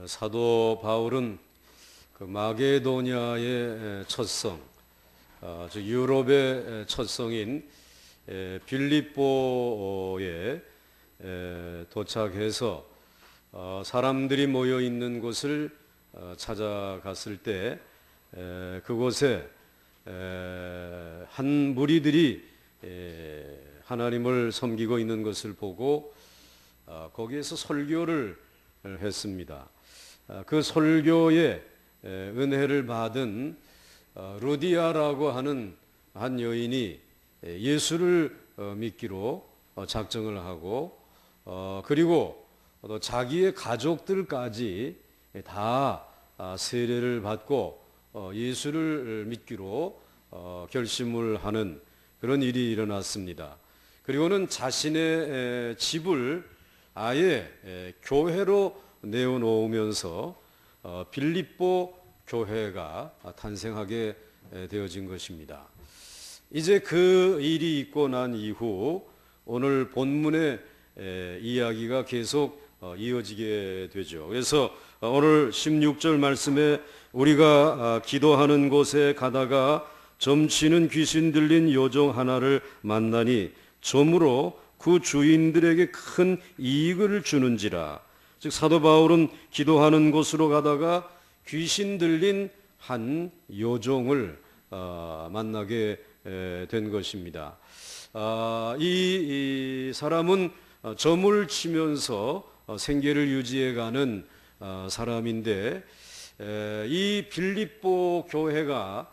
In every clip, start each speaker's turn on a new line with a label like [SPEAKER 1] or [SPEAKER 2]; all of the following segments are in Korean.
[SPEAKER 1] 사도 바울은 그 마게도냐의 첫성, 즉 유럽의 첫성인 빌립보에 도착해서 사람들이 모여 있는 곳을 찾아갔을 때 그곳에 한 무리들이 하나님을 섬기고 있는 것을 보고 거기에서 설교를 했습니다. 그 설교에 은혜를 받은 루디아라고 하는 한 여인이 예수를 믿기로 작정을 하고 그리고 또 자기의 가족들까지 다 세례를 받고 예수를 믿기로 결심을 하는 그런 일이 일어났습니다. 그리고는 자신의 집을 아예 교회로 내어놓으면서 빌립보 교회가 탄생하게 되어진 것입니다. 이제 그 일이 있고 난 이후 오늘 본문의 이야기가 계속 이어지게 되죠. 그래서 오늘 16절 말씀에 우리가 기도하는 곳에 가다가 점치는 귀신 들린 요종 하나를 만나니 점으로 그 주인들에게 큰 이익을 주는지라. 즉 사도 바울은 기도하는 곳으로 가다가 귀신 들린 한 요종을 만나게 된 것입니다. 이 사람은 점을 치면서 생계를 유지해가는 사람인데 이 빌립보 교회가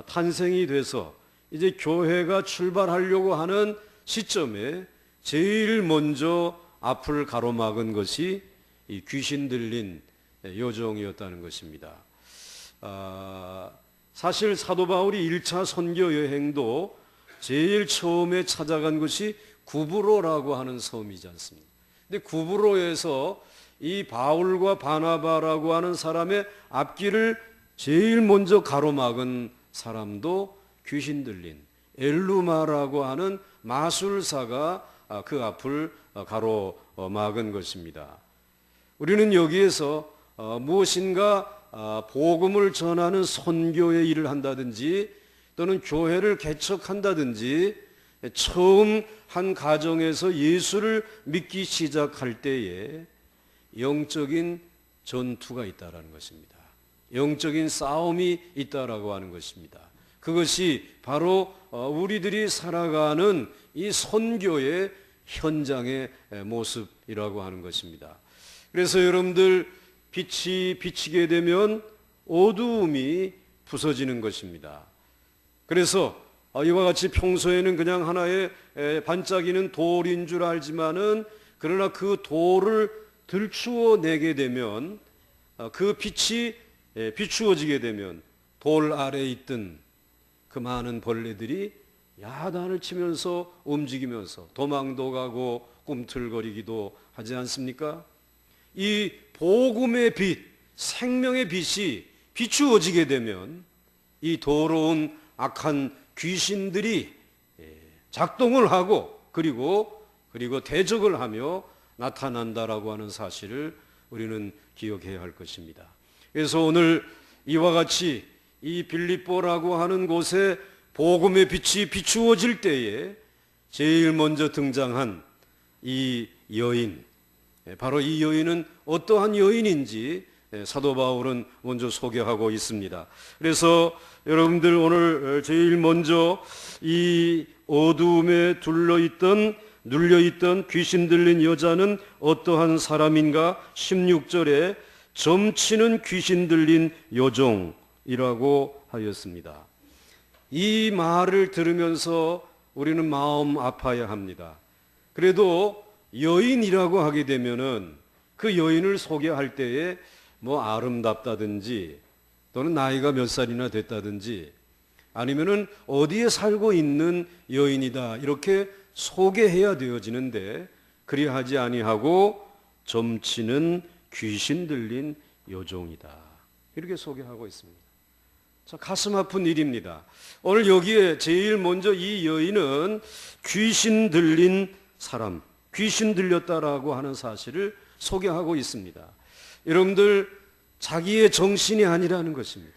[SPEAKER 1] 탄생이 돼서 이제 교회가 출발하려고 하는 시점에 제일 먼저 앞을 가로막은 것이 이 귀신 들린 요종이었다는 것입니다. 사실 사도 바울이 1차 선교 여행도 제일 처음에 찾아간 것이 구브로라고 하는 섬이지 않습니까? 근데 구브로에서 이 바울과 바나바라고 하는 사람의 앞길을 제일 먼저 가로막은 사람도 귀신 들린 엘루마라고 하는 마술사가 그 앞을 가로막은 것입니다. 우리는 여기에서 무엇인가 복음을 전하는 선교의 일을 한다든지 또는 교회를 개척한다든지 처음 한 가정에서 예수를 믿기 시작할 때에 영적인 전투가 있다라는 것입니다. 영적인 싸움이 있다라고 하는 것입니다. 그것이 바로 우리들이 살아가는 이 선교의 현장의 모습이라고 하는 것입니다. 그래서 여러분들 빛이 비치게 되면 어두움이 부서지는 것입니다. 그래서 이와 같이 평소에는 그냥 하나의 반짝이는 돌인 줄 알지만은 그러나 그 돌을 들추어 내게 되면 그 빛이 비추어지게 되면 돌 아래에 있던 그 많은 벌레들이 야단을 치면서 움직이면서 도망도 가고 꿈틀거리기도 하지 않습니까? 이 복음의 빛, 생명의 빛이 비추어지게 되면 이 더러운 악한 귀신들이 작동을 하고 그리고 대적을 하며 나타난다라고 하는 사실을 우리는 기억해야 할 것입니다. 그래서 오늘 이와 같이 이 빌립보라고 하는 곳에 복음의 빛이 비추어질 때에 제일 먼저 등장한 이 여인, 바로 이 여인은 어떠한 여인인지 사도 바울은 먼저 소개하고 있습니다. 그래서 여러분들 오늘 제일 먼저 이 어두움에 눌려있던 귀신 들린 여자는 어떠한 사람인가? 16절에 점치는 귀신 들린 요종이라고 하였습니다. 이 말을 들으면서 우리는 마음 아파야 합니다. 그래도 여인이라고 하게 되면은 그 여인을 소개할 때에 뭐 아름답다든지 또는 나이가 몇 살이나 됐다든지 아니면은 어디에 살고 있는 여인이다 이렇게 소개해야 되어지는데 그리하지 아니하고 점치는 귀신 들린 요종이다 이렇게 소개하고 있습니다. 자, 가슴 아픈 일입니다. 오늘 여기에 제일 먼저 이 여인은 귀신 들린 사람, 귀신 들렸다라고 하는 사실을 소개하고 있습니다. 여러분들 자기의 정신이 아니라는 것입니다.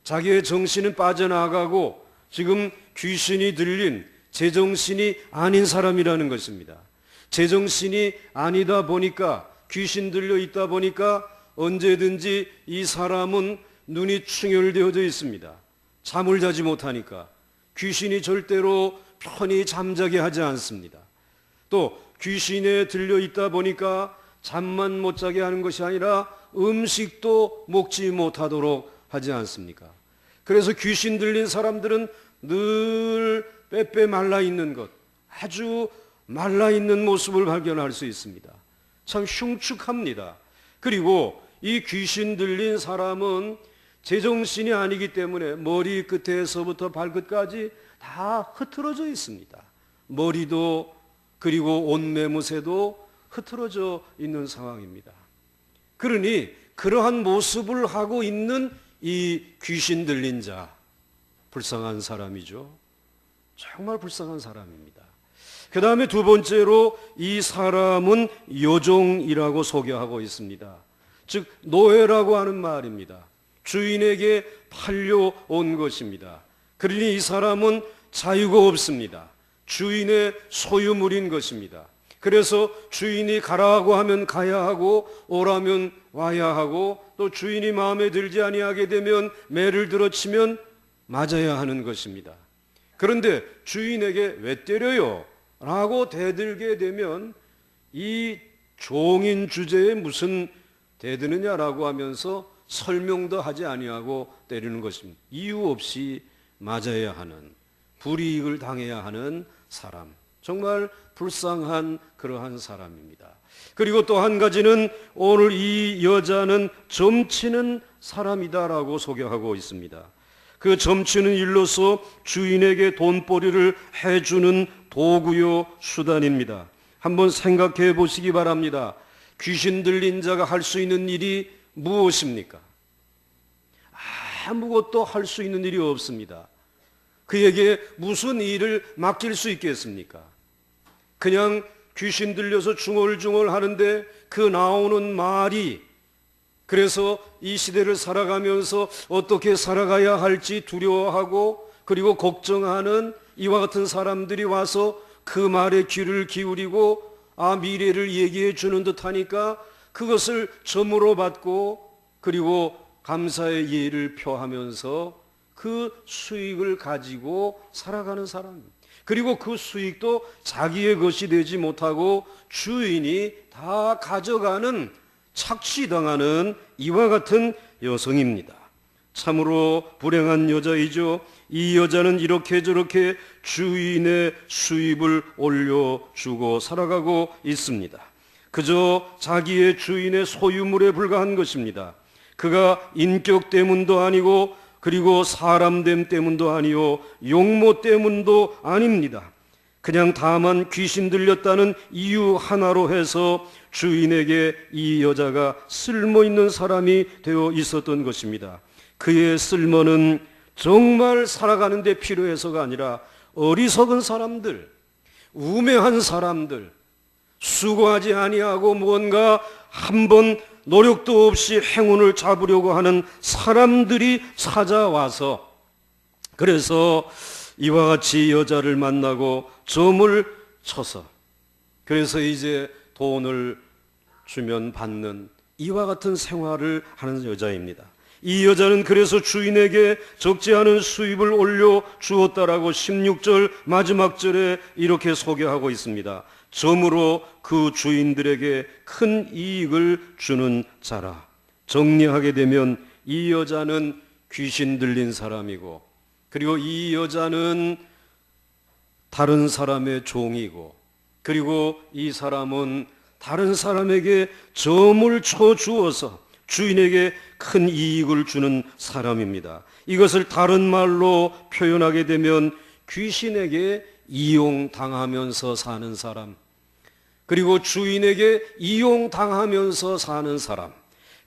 [SPEAKER 1] 자기의 정신은 빠져나가고 지금 귀신이 들린 제정신이 아닌 사람이라는 것입니다. 제정신이 아니다 보니까, 귀신 들려 있다 보니까 언제든지 이 사람은 눈이 충혈되어져 있습니다. 잠을 자지 못하니까 귀신이 절대로 편히 잠자게 하지 않습니다. 또 귀신에 들려 있다 보니까 잠만 못 자게 하는 것이 아니라 음식도 먹지 못하도록 하지 않습니까? 그래서 귀신 들린 사람들은 늘 빼빼 말라 있는 것, 아주 말라 있는 모습을 발견할 수 있습니다. 참 흉측합니다. 그리고 이 귀신 들린 사람은 제정신이 아니기 때문에 머리 끝에서부터 발끝까지 다 흐트러져 있습니다. 머리도 그리고 옷매무새도 흐트러져 있는 상황입니다. 그러니 그러한 모습을 하고 있는 이 귀신 들린 자, 불쌍한 사람이죠. 정말 불쌍한 사람입니다. 그 다음에 두 번째로 이 사람은 요종이라고 소개하고 있습니다. 즉 노예라고 하는 말입니다. 주인에게 팔려온 것입니다. 그러니 이 사람은 자유가 없습니다. 주인의 소유물인 것입니다. 그래서 주인이 가라고 하면 가야 하고 오라면 와야 하고, 또 주인이 마음에 들지 아니하게 되면 매를 들어치면 맞아야 하는 것입니다. 그런데 주인에게 왜 때려요? 라고 대들게 되면 이 종인 주제에 무슨 대드느냐라고 하면서 설명도 하지 아니하고 때리는 것입니다. 이유 없이 맞아야 하는, 불이익을 당해야 하는 사람, 정말 불쌍한 그러한 사람입니다. 그리고 또 한 가지는 오늘 이 여자는 점치는 사람이다라고 소개하고 있습니다. 그 점치는 일로서 주인에게 돈벌이를 해주는 도구요 수단입니다. 한번 생각해 보시기 바랍니다. 귀신 들린 자가 할 수 있는 일이 무엇입니까? 아무것도 할 수 있는 일이 없습니다. 그에게 무슨 일을 맡길 수 있겠습니까? 그냥 귀신 들려서 중얼중얼 하는데 그 나오는 말이, 그래서 이 시대를 살아가면서 어떻게 살아가야 할지 두려워하고 그리고 걱정하는 이와 같은 사람들이 와서 그 말에 귀를 기울이고 미래를 얘기해 주는 듯 하니까 그것을 점으로 받고 그리고 감사의 예를 표하면서 그 수익을 가지고 살아가는 사람입니다. 그리고 그 수익도 자기의 것이 되지 못하고 주인이 다 가져가는, 착취당하는 이와 같은 여성입니다. 참으로 불행한 여자이죠. 이 여자는 이렇게 저렇게 주인의 수입을 올려주고 살아가고 있습니다. 그저 자기의 주인의 소유물에 불과한 것입니다. 그가 인격 때문도 아니고 그리고 사람됨 때문도 아니요 용모 때문도 아닙니다. 그냥 다만 귀신 들렸다는 이유 하나로 해서 주인에게 이 여자가 쓸모있는 사람이 되어 있었던 것입니다. 그의 쓸모는 정말 살아가는 데 필요해서가 아니라 어리석은 사람들, 우매한 사람들, 수고하지 아니하고 무언가 한번 노력도 없이 행운을 잡으려고 하는 사람들이 찾아와서, 그래서 이와 같이 여자를 만나고 점을 쳐서 그래서 이제 돈을 주면 받는 이와 같은 생활을 하는 여자입니다. 이 여자는 그래서 주인에게 적지 않은 수입을 올려주었다라고 16절 마지막 절에 이렇게 소개하고 있습니다. 점으로 그 주인들에게 큰 이익을 주는 자라. 정리하게 되면 이 여자는 귀신 들린 사람이고, 그리고 이 여자는 다른 사람의 종이고, 그리고 이 사람은 다른 사람에게 점을 쳐 주어서 주인에게 큰 이익을 주는 사람입니다. 이것을 다른 말로 표현하게 되면 귀신에게 이용당하면서 사는 사람, 그리고 주인에게 이용당하면서 사는 사람,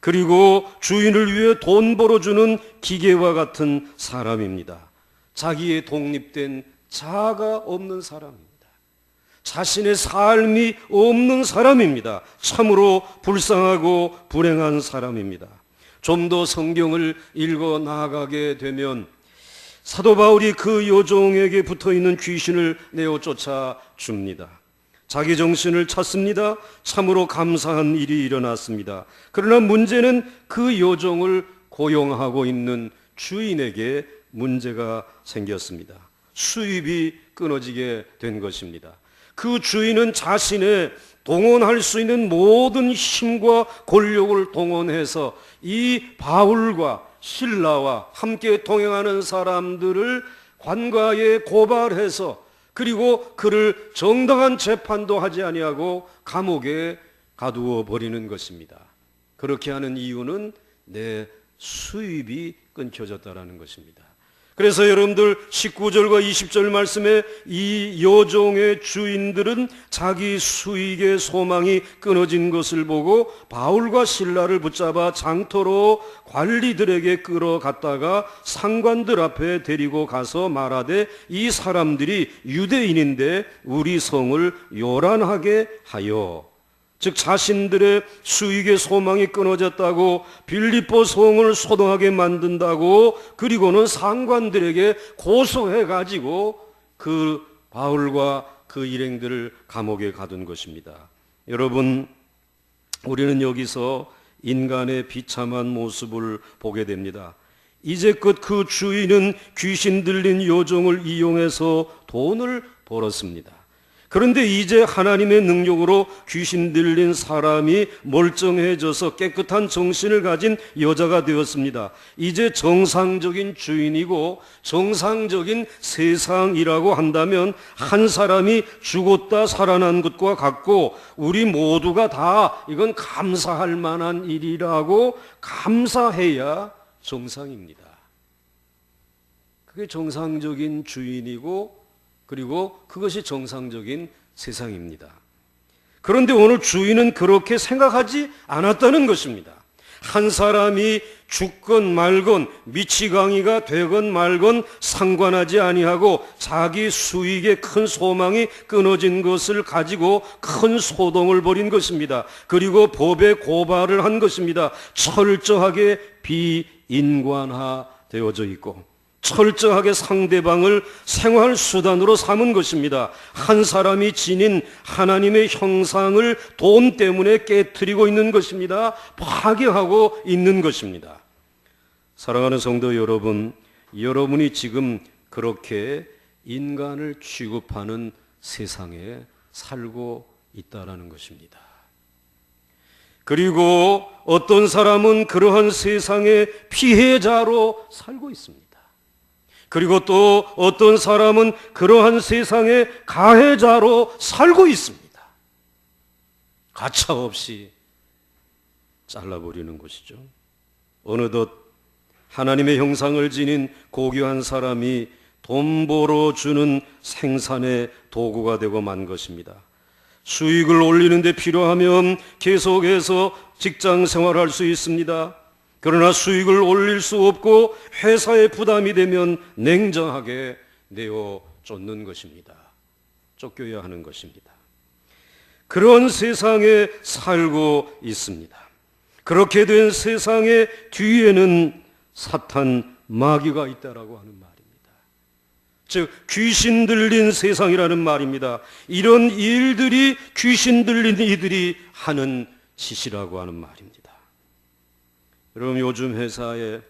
[SPEAKER 1] 그리고 주인을 위해 돈 벌어주는 기계와 같은 사람입니다. 자기의 독립된 자아가 없는 사람입니다. 자신의 삶이 없는 사람입니다. 참으로 불쌍하고 불행한 사람입니다. 좀 더 성경을 읽어 나아가게 되면 사도 바울이 그 요종에게 붙어있는 귀신을 내어 쫓아 줍니다. 자기 정신을 찾습니다. 참으로 감사한 일이 일어났습니다. 그러나 문제는 그 요종을 고용하고 있는 주인에게 문제가 생겼습니다. 수입이 끊어지게 된 것입니다. 그 주인은 자신의 동원할 수 있는 모든 힘과 권력을 동원해서 이 바울과 실라와 함께 동행하는 사람들을 관과에 고발해서 그리고 그를 정당한 재판도 하지 아니하고 감옥에 가두어 버리는 것입니다. 그렇게 하는 이유는 내 수입이 끊겨졌다라는 것입니다. 그래서 여러분들 19절과 20절 말씀에 이 요종의 주인들은 자기 수익의 소망이 끊어진 것을 보고 바울과 실라를 붙잡아 장터로 관리들에게 끌어갔다가 상관들 앞에 데리고 가서 말하되 이 사람들이 유대인인데 우리 성을 요란하게 하여, 즉 자신들의 수익의 소망이 끊어졌다고 빌립보 성을 소동하게 만든다고 그리고는 상관들에게 고소해가지고 그 바울과 그 일행들을 감옥에 가둔 것입니다. 여러분, 우리는 여기서 인간의 비참한 모습을 보게 됩니다. 이제껏 그 주인은 귀신 들린 요종을 이용해서 돈을 벌었습니다. 그런데 이제 하나님의 능력으로 귀신 들린 사람이 멀쩡해져서 깨끗한 정신을 가진 여자가 되었습니다. 이제 정상적인 주인이고 정상적인 세상이라고 한다면 한 사람이 죽었다 살아난 것과 같고 우리 모두가 다 이건 감사할 만한 일이라고 감사해야 정상입니다. 그게 정상적인 주인이고 그리고 그것이 정상적인 세상입니다. 그런데 오늘 주인은 그렇게 생각하지 않았다는 것입니다. 한 사람이 죽건 말건 미치광이가 되건 말건 상관하지 아니하고 자기 수익에 큰 소망이 끊어진 것을 가지고 큰 소동을 벌인 것입니다. 그리고 법에 고발을 한 것입니다. 철저하게 비인간화되어져 있고 철저하게 상대방을 생활수단으로 삼은 것입니다. 한 사람이 지닌 하나님의 형상을 돈 때문에 깨트리고 있는 것입니다. 파괴하고 있는 것입니다. 사랑하는 성도 여러분, 여러분이 지금 그렇게 인간을 취급하는 세상에 살고 있다라는 것입니다. 그리고 어떤 사람은 그러한 세상의 피해자로 살고 있습니다. 그리고 또 어떤 사람은 그러한 세상의 가해자로 살고 있습니다. 가차없이 잘라버리는 것이죠. 어느덧 하나님의 형상을 지닌 고귀한 사람이 돈 벌어주는 생산의 도구가 되고 만 것입니다. 수익을 올리는 데 필요하면 계속해서 직장 생활할 수 있습니다. 그러나 수익을 올릴 수 없고 회사에 부담이 되면 냉정하게 내어 쫓는 것입니다. 쫓겨야 하는 것입니다. 그런 세상에 살고 있습니다. 그렇게 된 세상의 뒤에는 사탄 마귀가 있다라고 하는 말입니다. 즉 귀신 들린 세상이라는 말입니다. 이런 일들이 귀신 들린 이들이 하는 짓이라고 하는 말입니다. 여러분, 요즘 회사에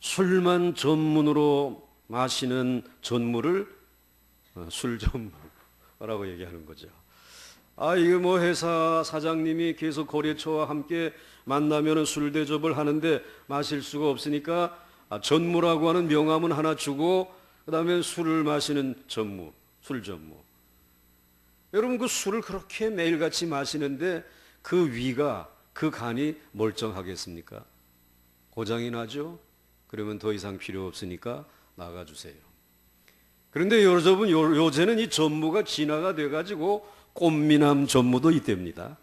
[SPEAKER 1] 술만 전문으로 마시는 전무를 술 전무라고 얘기하는 거죠. 이거 뭐 회사 사장님이 계속 거래처와 함께 만나면 술 대접을 하는데 마실 수가 없으니까 전무라고 하는 명함은 하나 주고 그 다음에 술을 마시는 전무, 술 전무. 여러분, 그 술을 그렇게 매일같이 마시는데 그 위가 그 간이 멀쩡하겠습니까? 고장이 나죠? 그러면 더 이상 필요 없으니까 나가주세요. 그런데 여러분, 요새는 이 전무가 진화가 돼가지고 꽃미남 전무도 있답니다.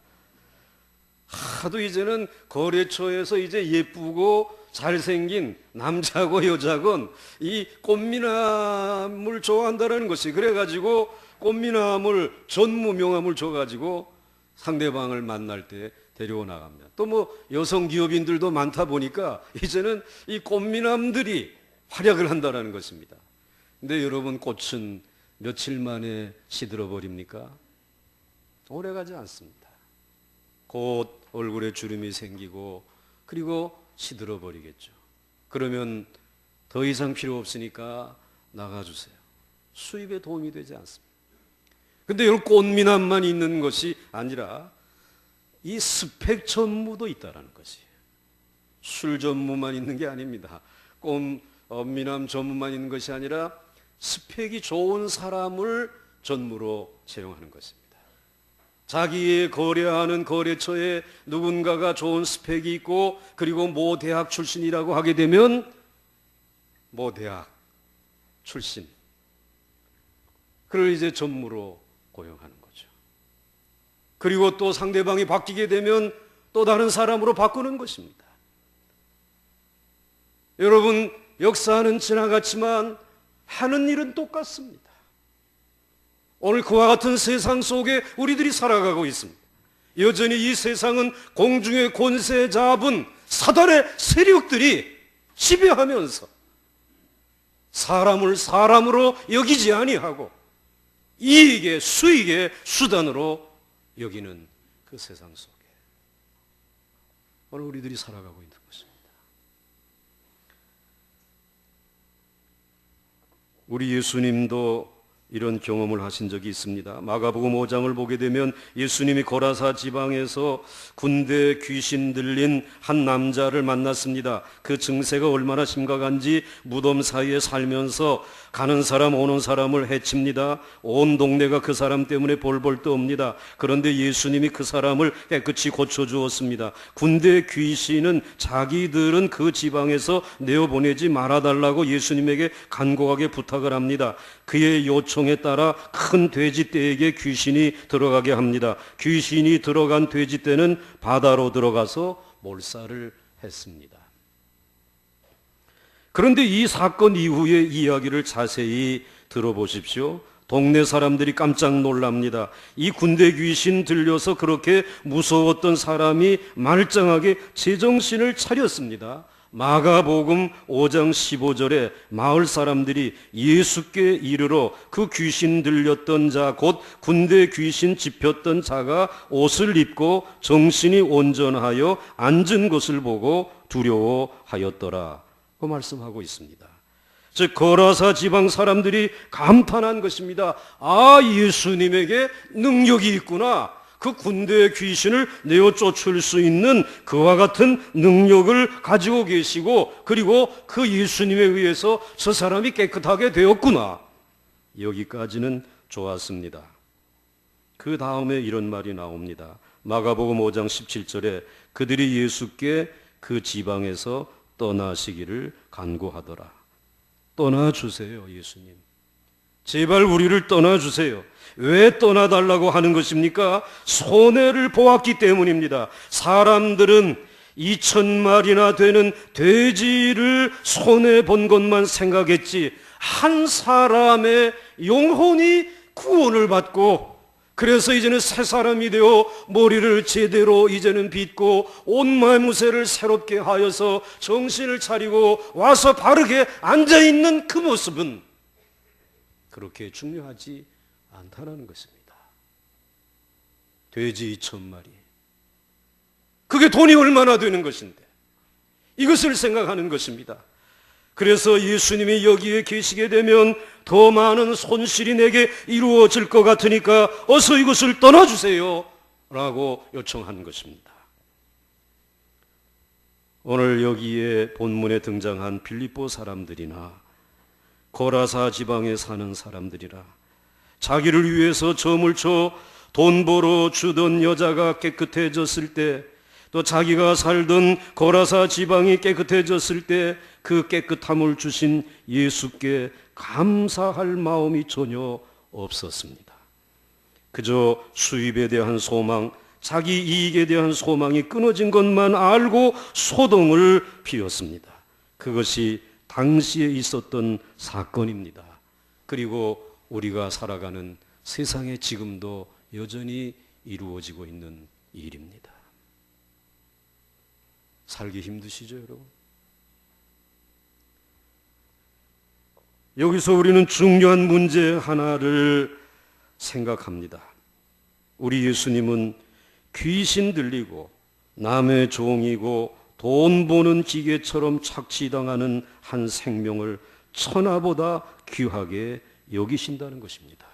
[SPEAKER 1] 하도 이제는 거래처에서 이제 예쁘고 잘생긴 남자고 여자건 이 꽃미남을 좋아한다는 것이 그래가지고 꽃미남을 전무 명함을 줘가지고 상대방을 만날 때 데리고 나갑니다. 또 뭐 여성 기업인들도 많다 보니까 이제는 이 꽃미남들이 활약을 한다는 것입니다. 근데 여러분, 꽃은 며칠 만에 시들어 버립니까? 오래가지 않습니다. 곧 얼굴에 주름이 생기고 그리고 시들어 버리겠죠. 그러면 더 이상 필요 없으니까 나가주세요. 수입에 도움이 되지 않습니다. 근데 여러분, 꽃미남만 있는 것이 아니라 이 스펙 전무도 있다는 것이에요. 술 전무만 있는 게 아닙니다. 꽃미남 전무만 있는 것이 아니라 스펙이 좋은 사람을 전무로 채용하는 것입니다. 자기의 거래하는 거래처에 누군가가 좋은 스펙이 있고 그리고 모 대학 출신이라고 하게 되면 모 대학 출신, 그를 이제 전무로 고용하는 거죠. 그리고 또 상대방이 바뀌게 되면 또 다른 사람으로 바꾸는 것입니다. 여러분, 역사는 지나갔지만 하는 일은 똑같습니다. 오늘 그와 같은 세상 속에 우리들이 살아가고 있습니다. 여전히 이 세상은 공중의 권세 잡은 사단의 세력들이 지배하면서 사람을 사람으로 여기지 아니하고 이익의 수익의 수단으로 여기는 그 세상 속에 오늘 우리들이 살아가고 있는 것입니다. 우리 예수님도 이런 경험을 하신 적이 있습니다. 마가복음 5장을 보게 되면 예수님이 고라사 지방에서 군대 귀신 들린 한 남자를 만났습니다. 그 증세가 얼마나 심각한지 무덤 사이에 살면서 가는 사람 오는 사람을 해칩니다. 온 동네가 그 사람 때문에 볼볼 떠옵니다. 그런데 예수님이 그 사람을 깨끗이 고쳐주었습니다. 군대 귀신은 자기들은 그 지방에서 내어보내지 말아달라고 예수님에게 간곡하게 부탁을 합니다. 그의 요청에 따라 큰 돼지떼에게 귀신이 들어가게 합니다. 귀신이 들어간 돼지떼는 바다로 들어가서 몰살을 했습니다. 그런데 이 사건 이후의 이야기를 자세히 들어보십시오. 동네 사람들이 깜짝 놀랍니다. 이 군대 귀신 들려서 그렇게 무서웠던 사람이 말짱하게 제정신을 차렸습니다. 마가복음 5장 15절에 마을 사람들이 예수께 이르러 그 귀신 들렸던 자, 곧 군대 귀신 집혔던 자가 옷을 입고 정신이 온전하여 앉은 것을 보고 두려워하였더라. 그 말씀하고 있습니다. 즉 거라사 지방 사람들이 감탄한 것입니다. 아, 예수님에게 능력이 있구나. 그 군대의 귀신을 내어 쫓을 수 있는 그와 같은 능력을 가지고 계시고 그리고 그 예수님에 의해서 저 사람이 깨끗하게 되었구나. 여기까지는 좋았습니다. 그 다음에 이런 말이 나옵니다. 마가복음 5장 17절에 그들이 예수께 그 지방에서 떠나시기를 간구하더라. 떠나주세요, 예수님. 제발 우리를 떠나주세요. 왜 떠나달라고 하는 것입니까? 손해를 보았기 때문입니다. 사람들은 2,000마리나 되는 돼지를 손해본 것만 생각했지 한 사람의 영혼이 구원을 받고 그래서 이제는 새 사람이 되어 머리를 제대로 이제는 빗고 옷 매무새를 새롭게 하여서 정신을 차리고 와서 바르게 앉아있는 그 모습은 그렇게 중요하지 않다는 것입니다. 돼지 2,000마리. 그게 돈이 얼마나 되는 것인데 이것을 생각하는 것입니다. 그래서 예수님이 여기에 계시게 되면 더 많은 손실이 내게 이루어질 것 같으니까 어서 이것을 떠나주세요 라고 요청하는 것입니다. 오늘 여기에 본문에 등장한 빌립보 사람들이나 고라사 지방에 사는 사람들이라 자기를 위해서 점을 쳐 돈 벌어 주던 여자가 깨끗해졌을 때 또 자기가 살던 고라사 지방이 깨끗해졌을 때 그 깨끗함을 주신 예수께 감사할 마음이 전혀 없었습니다. 그저 수입에 대한 소망, 자기 이익에 대한 소망이 끊어진 것만 알고 소동을 피웠습니다. 그것이 당시에 있었던 사건입니다. 그리고 우리가 살아가는 세상에 지금도 여전히 이루어지고 있는 일입니다. 살기 힘드시죠, 여러분? 여기서 우리는 중요한 문제 하나를 생각합니다. 우리 예수님은 귀신 들리고 남의 종이고 돈 버는 기계처럼 착취당하는 한 생명을 천하보다 귀하게 여기신다는 것입니다.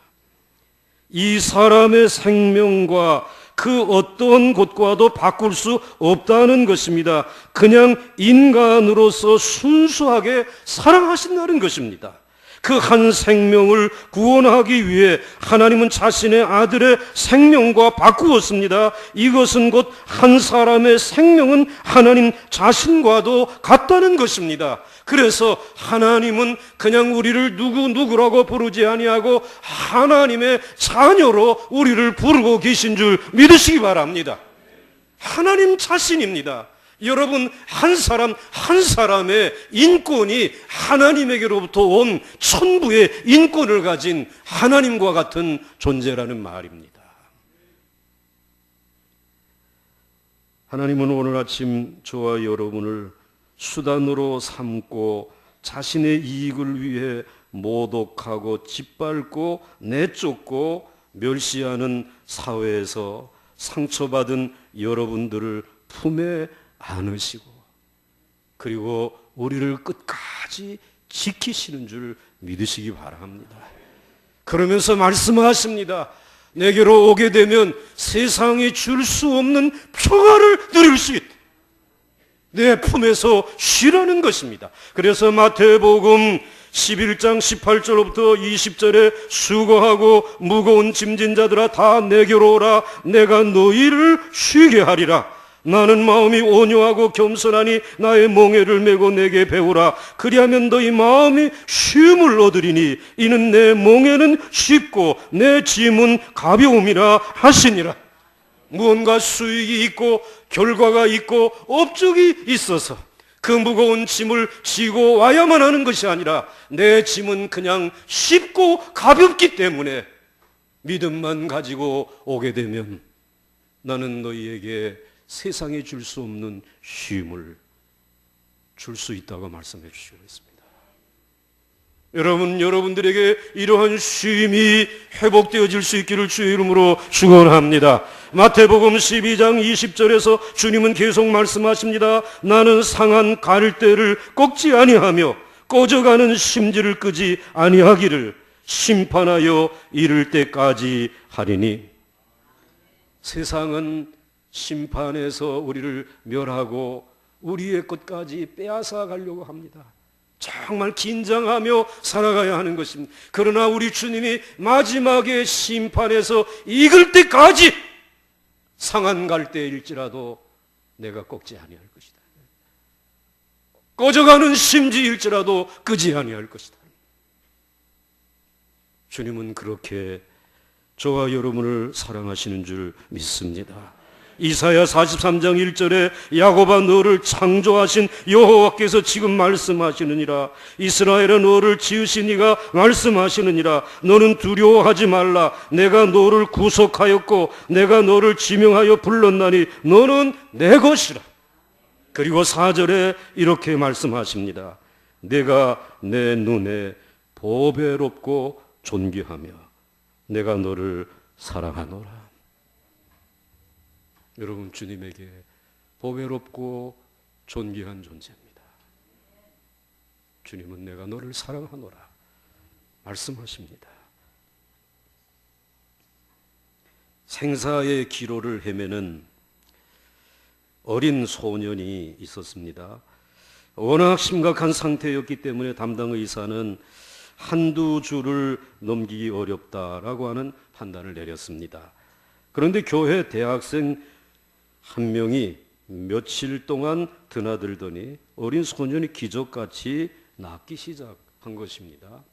[SPEAKER 1] 이 사람의 생명과 그 어떤 것과도 바꿀 수 없다는 것입니다. 그냥 인간으로서 순수하게 사랑하신다는 것입니다. 그 한 생명을 구원하기 위해 하나님은 자신의 아들의 생명과 바꾸었습니다. 이것은 곧 한 사람의 생명은 하나님 자신과도 같다는 것입니다. 그래서 하나님은 그냥 우리를 누구라고 부르지 아니하고 하나님의 자녀로 우리를 부르고 계신 줄 믿으시기 바랍니다. 하나님 자신입니다. 여러분, 한 사람 한 사람의 인권이 하나님에게로부터 온 천부의 인권을 가진 하나님과 같은 존재라는 말입니다. 하나님은 오늘 아침 저와 여러분을 수단으로 삼고 자신의 이익을 위해 모독하고 짓밟고 내쫓고 멸시하는 사회에서 상처받은 여러분들을 품에 안으시고 그리고 우리를 끝까지 지키시는 줄 믿으시기 바랍니다. 그러면서 말씀하십니다. 내게로 오게 되면 세상에 줄 수 없는 평화를 누릴 수 있다. 내 품에서 쉬라는 것입니다. 그래서 마태복음 11장 18절부터 20절에 수고하고 무거운 짐진 자들아 다 내게로 오라. 내가 너희를 쉬게 하리라. 나는 마음이 온유하고 겸손하니 나의 멍에를 메고 내게 배우라. 그리하면 너희 마음이 쉼을 얻으리니 이는 내 멍에는 쉽고 내 짐은 가벼움이라 하시니라. 무언가 수익이 있고 결과가 있고 업적이 있어서 그 무거운 짐을 지고 와야만 하는 것이 아니라 내 짐은 그냥 쉽고 가볍기 때문에 믿음만 가지고 오게 되면 나는 너희에게 세상에 줄 수 없는 쉼을 줄 수 있다고 말씀해 주시고 있습니다. 여러분들에게 이러한 쉼이 회복되어질 수 있기를 주의 이름으로 축원합니다. 마태복음 12장 20절에서 주님은 계속 말씀하십니다. 나는 상한 갈대를 꺾지 아니하며 꺼져가는 심지를 끄지 아니하기를 심판하여 이를 때까지 하리니. 세상은 심판에서 우리를 멸하고 우리의 것까지 빼앗아 가려고 합니다. 정말 긴장하며 살아가야 하는 것입니다. 그러나 우리 주님이 마지막에 심판에서 이길 때까지 상한 갈대일지라도 내가 꺾지 아니할 것이다. 꺼져가는 심지일지라도 끄지 아니할 것이다. 주님은 그렇게 저와 여러분을 사랑하시는 줄 믿습니다. 이사야 43장 1절에 야곱아 너를 창조하신 여호와께서 지금 말씀하시느니라. 이스라엘아 너를 지으신 이가 말씀하시느니라. 너는 두려워하지 말라. 내가 너를 구속하였고 내가 너를 지명하여 불렀나니 너는 내 것이라. 그리고 4절에 이렇게 말씀하십니다. 내가 내 눈에 보배롭고 존귀하며 내가 너를 사랑하노라. 여러분, 주님에게 보배롭고 존귀한 존재입니다. 주님은 내가 너를 사랑하노라 말씀하십니다. 생사의 기로를 헤매는 어린 소년이 있었습니다. 워낙 심각한 상태였기 때문에 담당 의사는 한두 주를 넘기기 어렵다라고 하는 판단을 내렸습니다. 그런데 교회 대학생 한 명이 며칠 동안 드나들더니 어린 소년이 기적같이 낫기 시작한 것입니다.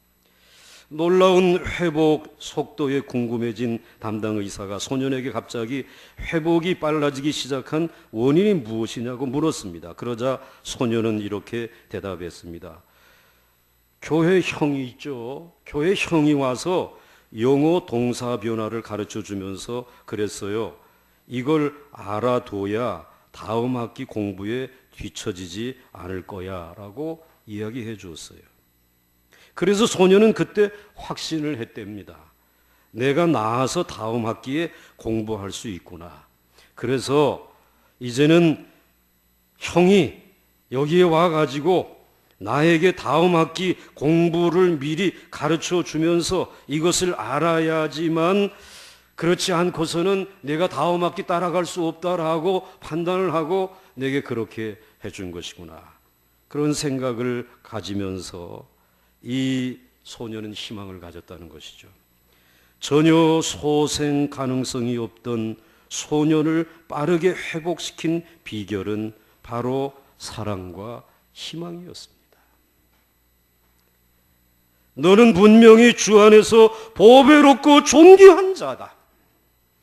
[SPEAKER 1] 놀라운 회복 속도에 궁금해진 담당 의사가 소년에게 갑자기 회복이 빨라지기 시작한 원인이 무엇이냐고 물었습니다. 그러자 소년은 이렇게 대답했습니다. 교회 형이 있죠. 교회 형이 와서 영어 동사 변화를 가르쳐 주면서 그랬어요. 이걸 알아둬야 다음 학기 공부에 뒤처지지 않을 거야 라고 이야기해 주었어요. 그래서 소녀는 그때 확신을 했답니다. 내가 나아서 다음 학기에 공부할 수 있구나. 그래서 이제는 형이 여기에 와가지고 나에게 다음 학기 공부를 미리 가르쳐 주면서 이것을 알아야지만 그렇지 않고서는 내가 다음 학기 따라갈 수 없다라고 판단을 하고 내게 그렇게 해준 것이구나. 그런 생각을 가지면서 이 소녀는 희망을 가졌다는 것이죠. 전혀 소생 가능성이 없던 소년을 빠르게 회복시킨 비결은 바로 사랑과 희망이었습니다. 너는 분명히 주 안에서 보배롭고 존귀한 자다.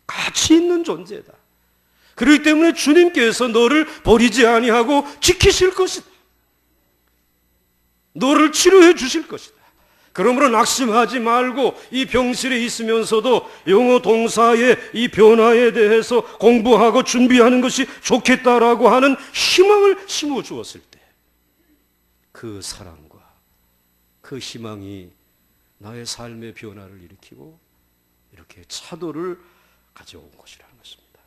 [SPEAKER 1] 가치 있는 존재다. 그렇기 때문에 주님께서 너를 버리지 아니하고 지키실 것이다. 너를 치료해 주실 것이다. 그러므로 낙심하지 말고 이 병실에 있으면서도 영어 동사의 이 변화에 대해서 공부하고 준비하는 것이 좋겠다라고 하는 희망을 심어 주었을 때 그 사랑과 그 희망이 나의 삶의 변화를 일으키고 이렇게 차도를 가져온 것이라는 것입니다.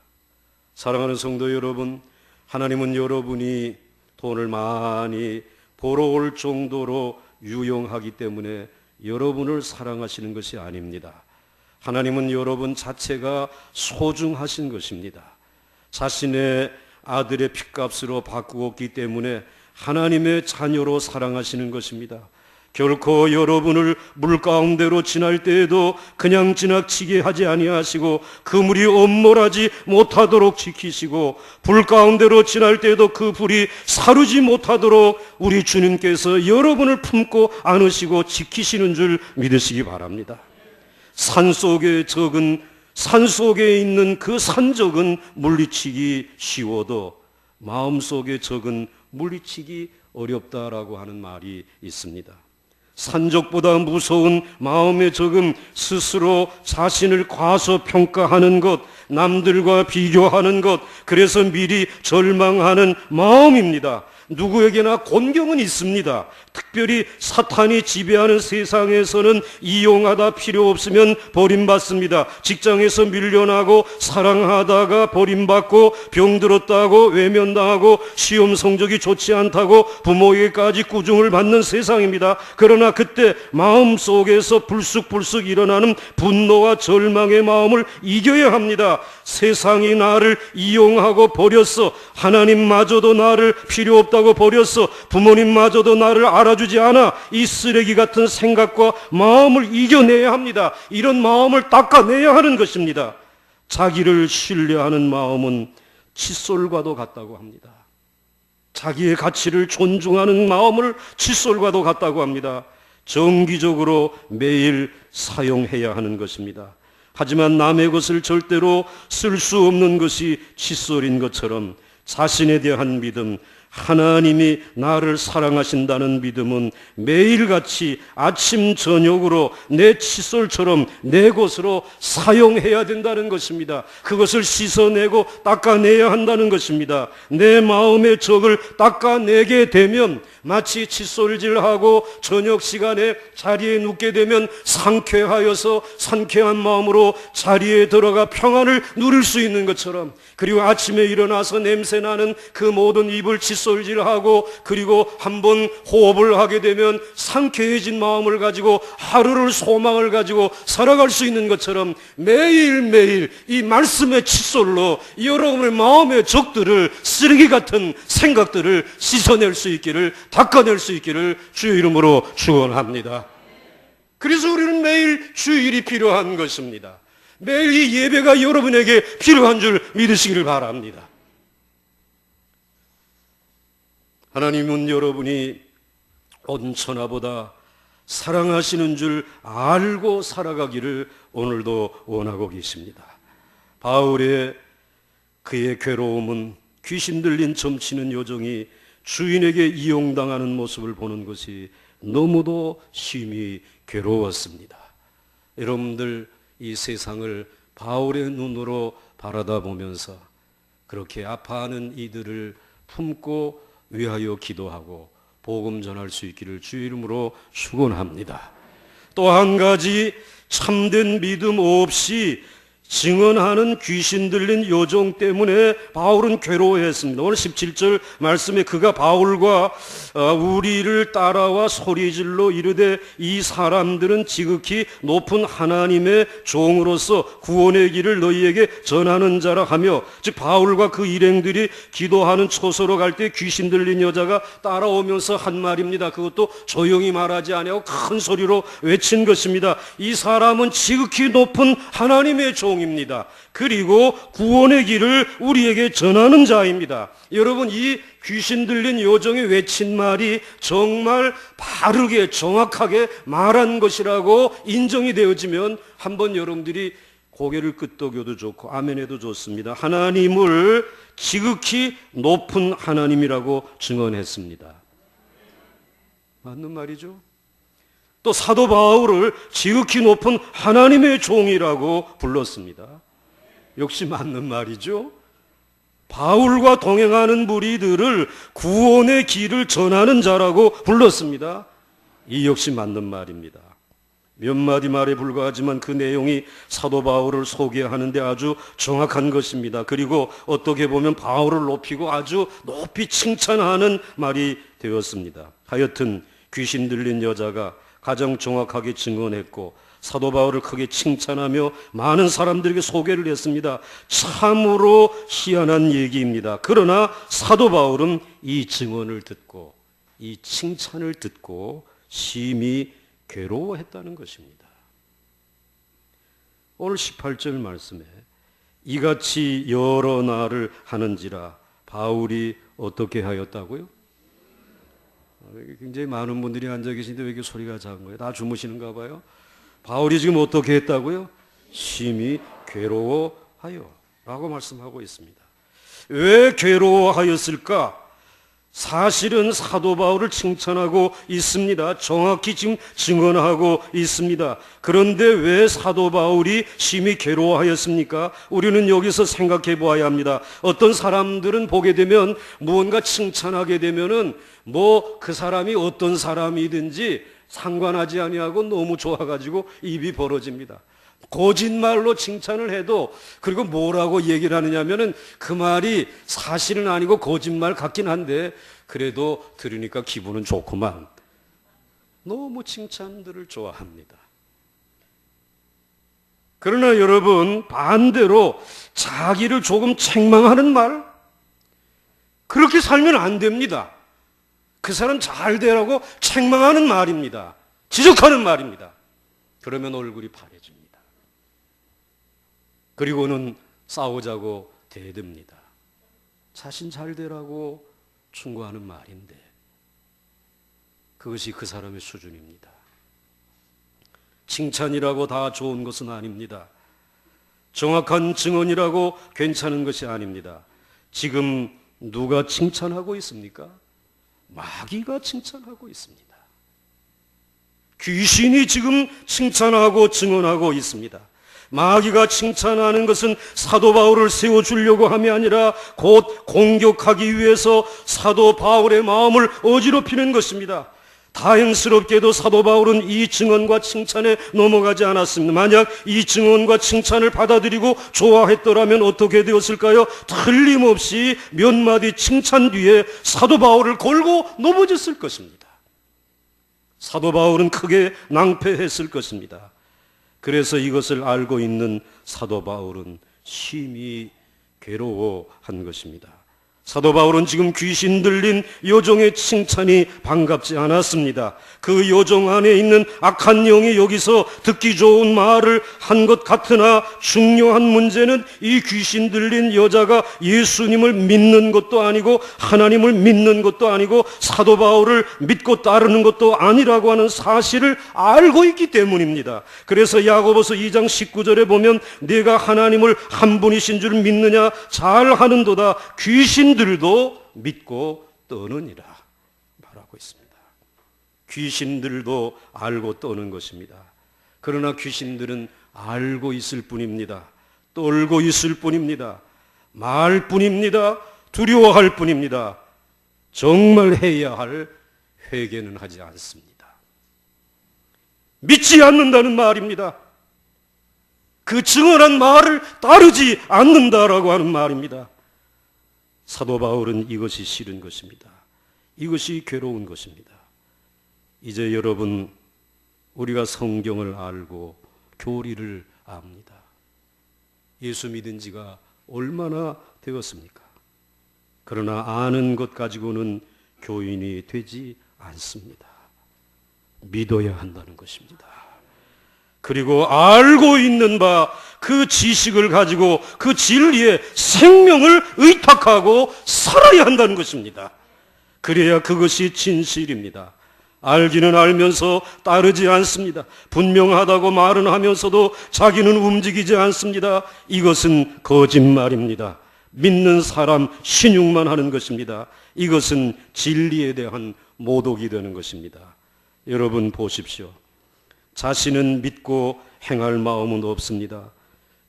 [SPEAKER 1] 사랑하는 성도 여러분, 하나님은 여러분이 돈을 많이 벌어올 정도로 유용하기 때문에 여러분을 사랑하시는 것이 아닙니다. 하나님은 여러분 자체가 소중하신 것입니다. 자신의 아들의 핏값으로 바꾸었기 때문에 하나님의 자녀로 사랑하시는 것입니다. 결코 여러분을 물 가운데로 지날 때에도 그냥 지나치게 하지 아니하시고 그 물이 엄몰하지 못하도록 지키시고 불 가운데로 지날 때에도 그 불이 사르지 못하도록 우리 주님께서 여러분을 품고 안으시고 지키시는 줄 믿으시기 바랍니다. 산속에 있는 그 산적은 물리치기 쉬워도 마음속의 적은 물리치기 어렵다라고 하는 말이 있습니다. 산적보다 무서운 마음의 적은 스스로 자신을 과소평가하는 것, 남들과 비교하는 것, 그래서 미리 절망하는 마음입니다. 누구에게나 곤경은 있습니다. 특별히 사탄이 지배하는 세상에서는 이용하다 필요 없으면 버림받습니다. 직장에서 밀려나고 사랑하다가 버림받고 병들었다고 외면당하고 시험 성적이 좋지 않다고 부모에게까지 꾸중을 받는 세상입니다. 그러나 그때 마음속에서 불쑥불쑥 일어나는 분노와 절망의 마음을 이겨야 합니다. 세상이 나를 이용하고 버렸어. 하나님마저도 나를 필요 없다고 버렸어. 부모님마저도 나를 알아주지 않아. 이 쓰레기 같은 생각과 마음을 이겨내야 합니다. 이런 마음을 닦아내야 하는 것입니다. 자기를 신뢰하는 마음은 칫솔과도 같다고 합니다. 자기의 가치를 존중하는 마음을 칫솔과도 같다고 합니다. 정기적으로 매일 사용해야 하는 것입니다. 하지만 남의 것을 절대로 쓸 수 없는 것이 칫솔인 것처럼 자신에 대한 믿음, 하나님이 나를 사랑하신다는 믿음은 매일같이 아침 저녁으로 내 칫솔처럼 내 것으로 사용해야 된다는 것입니다. 그것을 씻어내고 닦아내야 한다는 것입니다. 내 마음의 적을 닦아내게 되면 마치 칫솔질하고 저녁 시간에 자리에 눕게 되면 상쾌하여서 상쾌한 마음으로 자리에 들어가 평안을 누릴 수 있는 것처럼, 그리고 아침에 일어나서 냄새나는 그 모든 입을 칫솔질하고 그리고 한번 호흡을 하게 되면 상쾌해진 마음을 가지고 하루를 소망을 가지고 살아갈 수 있는 것처럼 매일매일 이 말씀의 칫솔로 여러분의 마음의 적들을, 쓰레기 같은 생각들을 씻어낼 수 있기를, 닦아낼 수 있기를 주의 이름으로 축원합니다. 그래서 우리는 매일 주일이 필요한 것입니다. 매일 이 예배가 여러분에게 필요한 줄 믿으시기를 바랍니다. 하나님은 여러분이 온 천하보다 사랑하시는 줄 알고 살아가기를 오늘도 원하고 계십니다. 바울의 그의 괴로움은 귀신 들린 점치는 요정이 주인에게 이용당하는 모습을 보는 것이 너무도 심히 괴로웠습니다. 여러분들 이 세상을 바울의 눈으로 바라다 보면서 그렇게 아파하는 이들을 품고 위하여 기도하고 복음 전할 수 있기를 주의 이름으로 축원합니다. 또 한 가지, 참된 믿음 없이 증언하는 귀신 들린 요정 때문에 바울은 괴로워했습니다. 오늘 17절 말씀에 그가 바울과 우리를 따라와 소리질러 이르되 이 사람들은 지극히 높은 하나님의 종으로서 구원의 길을 너희에게 전하는 자라 하며, 즉 바울과 그 일행들이 기도하는 초소로 갈 때 귀신 들린 여자가 따라오면서 한 말입니다. 그것도 조용히 말하지 아니하고 큰 소리로 외친 것입니다. 이 사람은 지극히 높은 하나님의 종입니다. 그리고 구원의 길을 우리에게 전하는 자입니다. 여러분, 이 귀신 들린 요정이 외친 말이 정말 바르게 정확하게 말한 것이라고 인정이 되어지면 한번 여러분들이 고개를 끄덕여도 좋고 아멘해도 좋습니다. 하나님을 지극히 높은 하나님이라고 증언했습니다. 맞는 말이죠? 또 사도 바울을 지극히 높은 하나님의 종이라고 불렀습니다. 역시 맞는 말이죠. 바울과 동행하는 무리들을 구원의 길을 전하는 자라고 불렀습니다. 이 역시 맞는 말입니다. 몇 마디 말에 불과하지만 그 내용이 사도 바울을 소개하는데 아주 정확한 것입니다. 그리고 어떻게 보면 바울을 높이고 아주 높이 칭찬하는 말이 되었습니다. 하여튼 귀신 들린 여자가 가장 정확하게 증언했고 사도 바울을 크게 칭찬하며 많은 사람들에게 소개를 했습니다. 참으로 희한한 얘기입니다. 그러나 사도 바울은 이 증언을 듣고 이 칭찬을 듣고 심히 괴로워했다는 것입니다. 오늘 18절 말씀에 이같이 여러 날을 하는지라 바울이 어떻게 하였다고요? 굉장히 많은 분들이 앉아 계신데 왜 이렇게 소리가 작은 거예요? 다 주무시는가 봐요. 바울이 지금 어떻게 했다고요? 심히 괴로워하여 라고 말씀하고 있습니다. 왜 괴로워하였을까? 사실은 사도 바울을 칭찬하고 있습니다. 정확히 지금 증언하고 있습니다. 그런데 왜 사도 바울이 심히 괴로워하였습니까? 우리는 여기서 생각해 보아야 합니다. 어떤 사람들은 보게 되면 무언가 칭찬하게 되면은 그 사람이 어떤 사람이든지 상관하지 아니하고 너무 좋아가지고 입이 벌어집니다. 거짓말로 칭찬을 해도 그리고 뭐라고 얘기를 하느냐면은 그 말이 사실은 아니고 거짓말 같긴 한데 그래도 들으니까 기분은 좋구만. 너무 칭찬들을 좋아합니다. 그러나 여러분, 반대로 자기를 조금 책망하는 말, 그렇게 살면 안 됩니다. 그 사람 잘 되라고 책망하는 말입니다. 지적하는 말입니다. 그러면 얼굴이 파래집니다. 그리고는 싸우자고 대듭니다. 자신 잘 되라고 충고하는 말인데 그것이 그 사람의 수준입니다. 칭찬이라고 다 좋은 것은 아닙니다. 정확한 증언이라고 괜찮은 것이 아닙니다. 지금 누가 칭찬하고 있습니까? 마귀가 칭찬하고 있습니다. 귀신이 지금 칭찬하고 증언하고 있습니다. 마귀가 칭찬하는 것은 사도 바울을 세워주려고 함이 아니라 곧 공격하기 위해서 사도 바울의 마음을 어지럽히는 것입니다. 다행스럽게도 사도 바울은 이 증언과 칭찬에 넘어가지 않았습니다. 만약 이 증언과 칭찬을 받아들이고 좋아했더라면 어떻게 되었을까요? 틀림없이 몇 마디 칭찬 뒤에 사도 바울을 걸고 넘어졌을 것입니다. 사도 바울은 크게 낭패했을 것입니다. 그래서 이것을 알고 있는 사도 바울은 심히 괴로워한 것입니다. 사도 바울은 지금 귀신 들린 요정의 칭찬이 반갑지 않았습니다. 그 요정 안에 있는 악한 영이 여기서 듣기 좋은 말을 한 것 같으나 중요한 문제는 이 귀신 들린 여자가 예수님을 믿는 것도 아니고 하나님을 믿는 것도 아니고 사도 바울을 믿고 따르는 것도 아니라고 하는 사실을 알고 있기 때문입니다. 그래서 야고보서 2장 19절에 보면 네가 하나님을 한 분이신 줄 믿느냐 잘하는도다 귀신들도 믿고 떠느니라 말하고 있습니다. 귀신들도 알고 떠는 것입니다. 그러나 귀신들은 알고 있을 뿐입니다. 떨고 있을 뿐입니다. 말 뿐입니다. 두려워할 뿐입니다. 정말 해야 할 회개는 하지 않습니다. 믿지 않는다는 말입니다. 그 증언한 말을 따르지 않는다라고 하는 말입니다. 사도 바울은 이것이 싫은 것입니다. 이것이 괴로운 것입니다. 이제 여러분, 우리가 성경을 알고 교리를 압니다. 예수 믿은 지가 얼마나 되었습니까? 그러나 아는 것 가지고는 교인이 되지 않습니다. 믿어야 한다는 것입니다. 그리고 알고 있는 바 그 지식을 가지고 그 진리에 생명을 의탁하고 살아야 한다는 것입니다. 그래야 그것이 진실입니다. 알기는 알면서 따르지 않습니다. 분명하다고 말은 하면서도 자기는 움직이지 않습니다. 이것은 거짓말입니다. 믿는 사람 신용만 하는 것입니다. 이것은 진리에 대한 모독이 되는 것입니다. 여러분 보십시오. 자신은 믿고 행할 마음은 없습니다.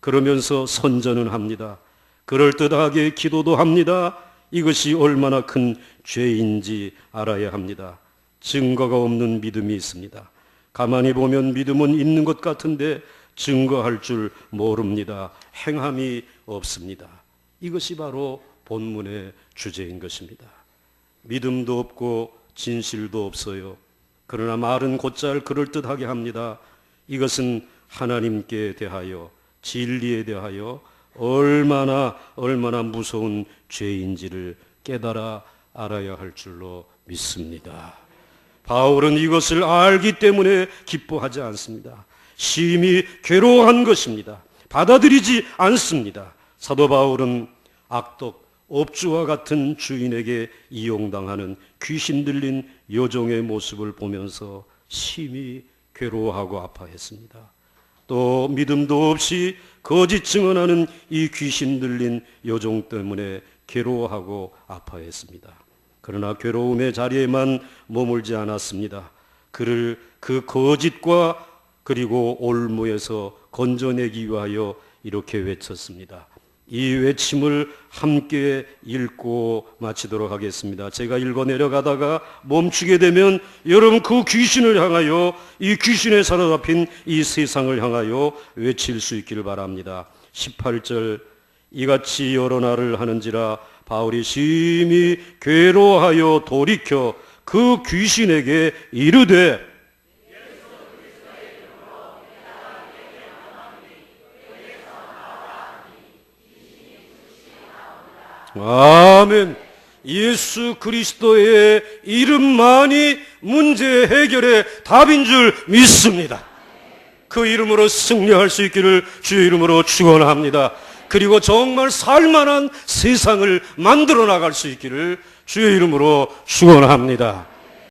[SPEAKER 1] 그러면서 선전은 합니다. 그럴듯하게 기도도 합니다. 이것이 얼마나 큰 죄인지 알아야 합니다. 증거가 없는 믿음이 있습니다. 가만히 보면 믿음은 있는 것 같은데 증거할 줄 모릅니다. 행함이 없습니다. 이것이 바로 본문의 주제인 것입니다. 믿음도 없고 진실도 없어요. 그러나 말은 곧잘 그럴듯하게 합니다. 이것은 하나님께 대하여, 진리에 대하여 얼마나 무서운 죄인지를 깨달아 알아야 할 줄로 믿습니다. 바울은 이것을 알기 때문에 기뻐하지 않습니다. 심히 괴로워한 것입니다. 받아들이지 않습니다. 사도 바울은 악독, 업주와 같은 주인에게 이용당하는 귀신 들린 여종의 모습을 보면서 심히 괴로워하고 아파했습니다. 또 믿음도 없이 거짓 증언하는 이 귀신 들린 여종 때문에 괴로워하고 아파했습니다. 그러나 괴로움의 자리에만 머물지 않았습니다. 그를 그 거짓과 그리고 올무에서 건져내기 위하여 이렇게 외쳤습니다. 이 외침을 함께 읽고 마치도록 하겠습니다. 제가 읽어 내려가다가 멈추게 되면 여러분 그 귀신을 향하여, 이 귀신에 사로잡힌 이 세상을 향하여 외칠 수 있기를 바랍니다. 18절, 이같이 여러 날을 하는지라 바울이 심히 괴로워하여 돌이켜 그 귀신에게 이르되, 아멘. 예수 그리스도의 이름만이 문제 해결의 답인 줄 믿습니다. 그 이름으로 승리할 수 있기를 주의 이름으로 축원합니다. 그리고 정말 살만한 세상을 만들어 나갈 수 있기를 주의 이름으로 축원합니다.